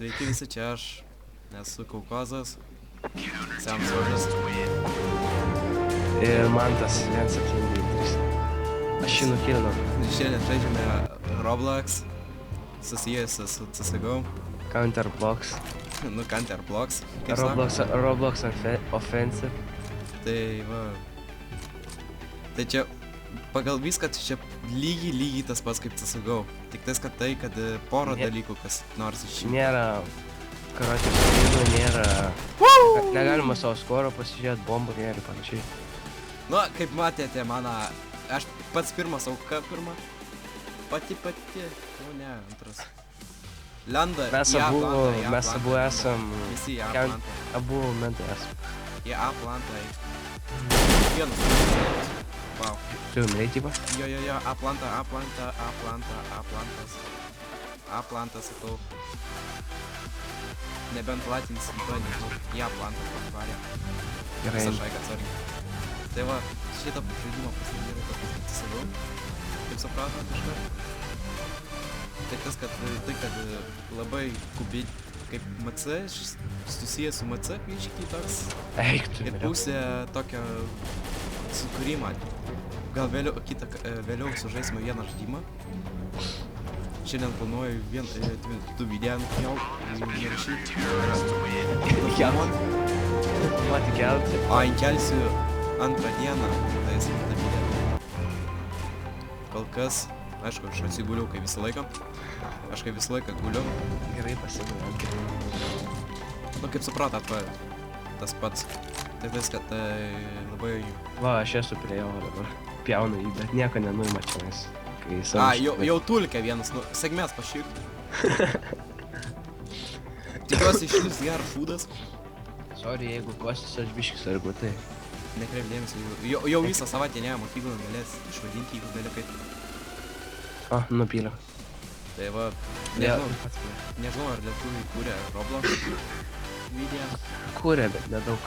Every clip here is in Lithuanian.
Sveiki visi, čia aš esu Kaukazas, Senas Važas. Ir man tas 173. Aš jį nukilinau. Šiandien žaidžiame Roblox, susijęs su CSGO. Counterblocks. Nu, Counterblocks, kaip sako. Roblox Offensive. Tai va. Tai čia pagal viską čia lygiai tas pats kaip CSGO. Tik tais, kad tai, kad porą dalykų kas nors iš jų. Nėra karotės kūrimo, nėra... Negalima savo skoro pasižiūrėti, bombų nėra ir panašiai. Nu, kaip matėte, aš pats pirmas auka pirma. Pati. Nu, ne, antras. Lenda Mes abu esam... Visi į Atlantą. Abu mentai esam. Į Atlantą. Vienas. Wow. Turim reitypą? Jo, Atlantas. Atlantas, sakau. Nebent latinsi to, nežinau. Į Atlantą pavarė. Gerai. Visą šaiką atsargiai. Tai va, šitą žaidimą pasidarė tokį CSGO. Kaip supratom kažką? Tai tas, kad labai kubi, kaip MC, susijęs su MC, biškį toks. Eik tu, ir pusė tokio sukūrimą. Gal vėliau sužaisime vieną žaidimą. Šiandien planuoju du video įrašyti. Mati kelti. Įkelsiu antrą dieną, tai esi kitą video. Kol kas, aišku, aš atsiguliau kaip visą laiką. Aš kaip visą laiką guliu. Gerai pasiguliau. Nu, kaip supratot, tas pats. Tai viską tai labai... Va, aš esu prie jo dabar. Pjaunu jį, bet nieko nenuima čionais. Jau tulkia vienas, nu, sėkmės pašyk. Tikiuosi išlis geras šūdas. Sorry, jeigu kostis aš biškis argu, tai... Nekreip dėmesio, jau visą savaitę ne, mokyklą galės išvadinti jeigu dalykai. O, nupyliau. Tai va, nežinau ar lietuviai kūrė Roblox video. Kūrė, bet nedaug.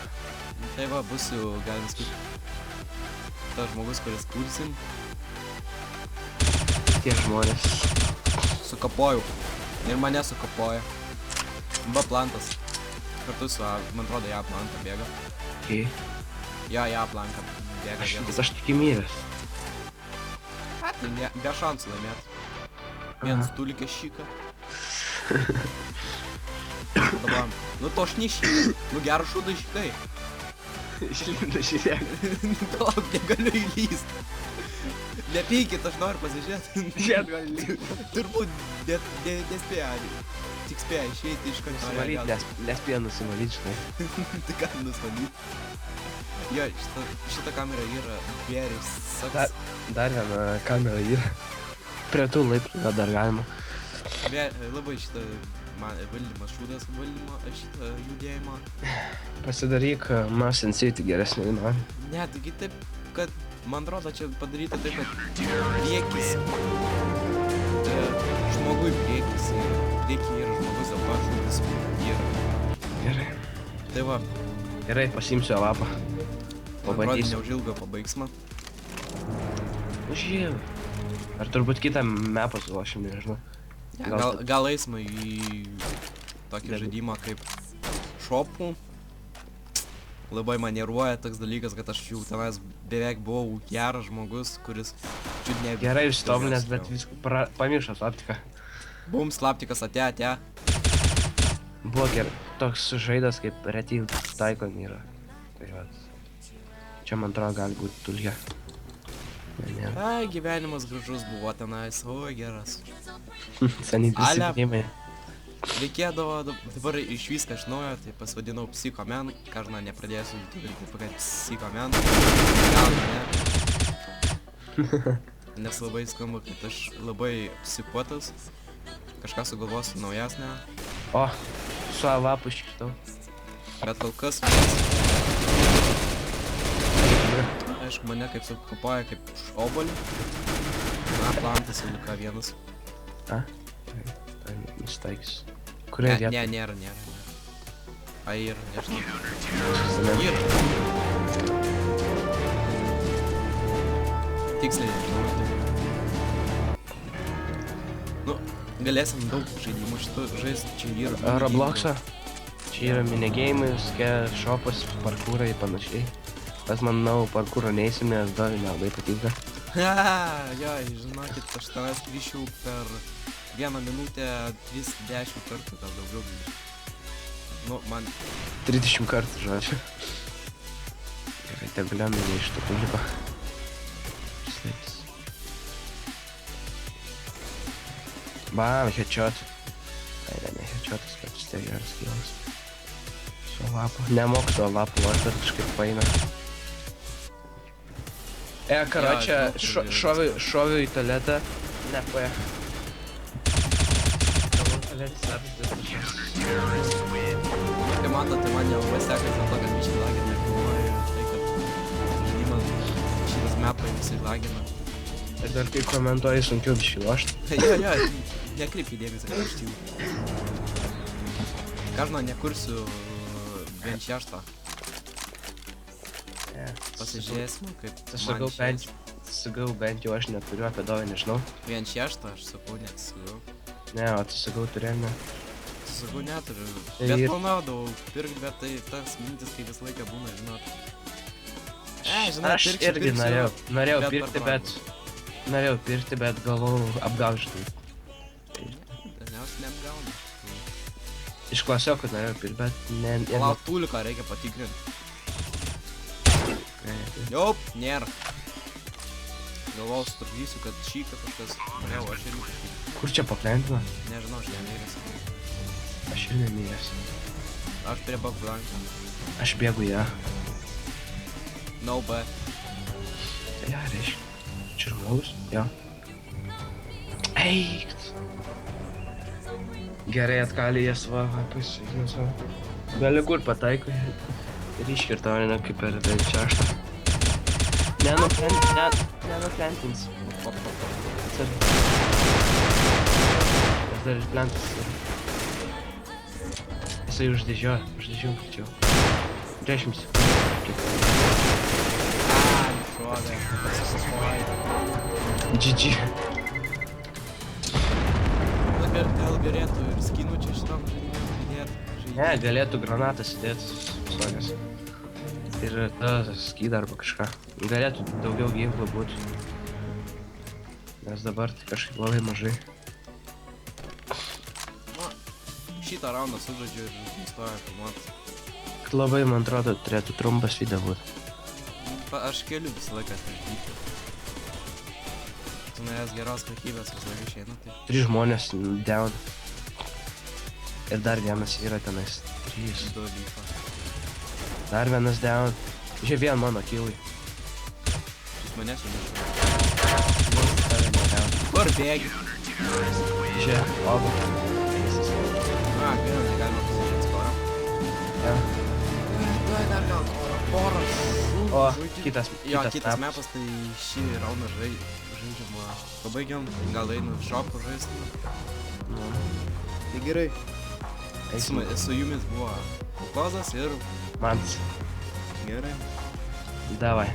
Tai va, būsiu, galim sakyti, tas žmogus, kuris kursim. Tie žmonės. Sukapojau. Ir mane sukapoja. Plantas. Kartu su, man atrodo, ją plantą bėga. Kai? Ją plantą bėga. Aš tik įmyręs. Be šansų laimėt. Vienas tulikė šyką. Dabar, nu to aš nešyką. Nu gerą šūdą šykai. Išlinda žiūrėk. Palauk, negaliu įlyst. Nepykit, aš noriu pasižiūrėti. Žiūrėt gali lyst. Turbūt nespėja. Tik spėja išeiti iš karto. Nespėja nusivalyt, žinai. Tai gali nusivalyt. Jo, šita kamera yra very sucks. Dar viena kamera yra. Prie tų laiptų dar galima. Labai šitą valdymas šūdas šitą judėjimą. Pasidaryk Mouse and City geresnį, man. Ne, taigi taip, kad man atrodo čia padaryta taip, kad priekis. Žmogui priekis ir prieky yra žmogus, dėl to šūdas yra. Gerai. Tai va. Gerai, pasiimsiu lapą. Man atrodo, neužilgo pabaigsime. Žiūrėjau. Ar turbūt kitą mapą sulošim, nežinau. Gal eisime į tokį žaidimą kaip šopų. Labai manieruoja toks dalykas, kad aš jau tenais beveik buvau geras žmogus, kuris čiut ne... Gerai ištobulinęs, bet viską pamiršo slaptiką. Bum, slaptikas ate. Buvo gerai. Toks žaidas kaip Retil Tycoon yra. Tai vat. Čia man atrodo gali būti tulja. Ai, gyvenimas gražus buvo tenais, o geras. Seniai prisiminimai. Reikėdavo dabar iš viską iš naujo, tai pasvadinau Psychoman, ką žinau, nepradėsiu YouTube'inti pagal Psychoman. Gal ne. Nes labai skamba, kad aš labai psichuotas. Kažką sugalvosiu naujasnę. O, su avapu iškritau. Bet kol kas... Aišku, mane kaip sukapoja kaip obolį. Plantas ir Luka vienas. A? Tai nustaiks. Kuria vieta? Ne, nėra. A, yra, nežinau. Yra. Tiksliai nežinau. Nu, galėsim daug žaidimų šitų žaisti, čia yra Robloxą. Čia yra minigeimai, shopas, parkūrai ir panašiai. Aš manau, parkūro neįsim, nes dar nelabai patinka. Jo, žinokit, aš tavęs grįžčiau per 1 minutę 30 kartų, gal daugiau grįžčiau. Nu, man 30 kartų, žodžiu. Gerai, tegulėm ne iš to tuliko. Slėptis. Bam, headshot. Ne headshotas, bet vis tiek geras killas. Su lapu. Nemok to lapu, aš bet kažkaip paina. Karočią, šoviu į tualetą. Nepaja. tai man jau pasiekas dėl to, kad biškai lagina ir galvoju, tai kad žaidimas šitas mepai visai lagina. Ir dar kai komentuoji sunkiau biškai lošt. Jo, nekreipkite dėmesį, kad aš tyliu. Ką žinau, nekursiu vien 6. Pasižiūrėsim, kaip man Sagau bent jau aš neturiu, apie dovį nežinau. Vien 6 aš sakau, neatsagau. Ne, o tu sagau turėjau, ne. Sakau, neturiu. Tai Bet ir- planuodavau pirkt, bet tai tas mintis, kai visą laiką būna, žinot. Aš irgi norėjau bet pirkti, per bet... Norėjau pirkti, bet galvojau apgaužtai. Dažniausiai neapgauna. Iš klasiokų norėjau pirkti, bet ne... Latulką reikia patikrinti. Jop, nėra. Galvojau, sutrukdysiu, kad šyka kažkas. Norėjau, aš irgi kažkaip. Kur čia paplentino? Nežinau, aš nemėgęs. Aš ir nemyręs. Aš prie bakblanko. Aš bėgu ją. No B. Ja, reiškia. Čia žmogus? Jo. Eikt. Gerai atkalė jas va, pasiekime savo. Gali kur pataiko ir iškirta, o ne kaip per 6. Nenuplentins. Aš dar ir plentas. Jisai uždėžio greičiau. 10 sekundžių. Šovė. Pasisuoja. GG. Gal galėtų ir skinų čia šitam žaidimui pridėti. Ne, galėtų granatas įdėti visokias. Ir ta skyda arba kažką. Galėtų daugiau ginklų būti. Nes dabar tai kažkaip labai mažai. Šitą raundą sužaidžiu ir nustoju filmuoti. Kad labai, man atrodo, turėtų trumpas video būt. Aš keliu visą laiką atveždyti. Tu nuėjęs geros kokybės visą laiką išeina, tai... 3 žmonės down. Ir dar vienas yra tenais. 3. 2 lyfa. Dar vienas down. Čia vien mano kilai. Jūs manęs jau nežinau. Kur bėgi? Čia, oba. Gerai, negalima pasižiūrėti skorą. Ja. Duoj dar gal poras. O, kitas Jo, kitas mapas. mepas, tai šį raundą žaidžiama. Pabaigiam, gal einu šopų žaisti. Tai gerai. Su jumis buvo Kozas ir... Mantas. Gerai. Davai.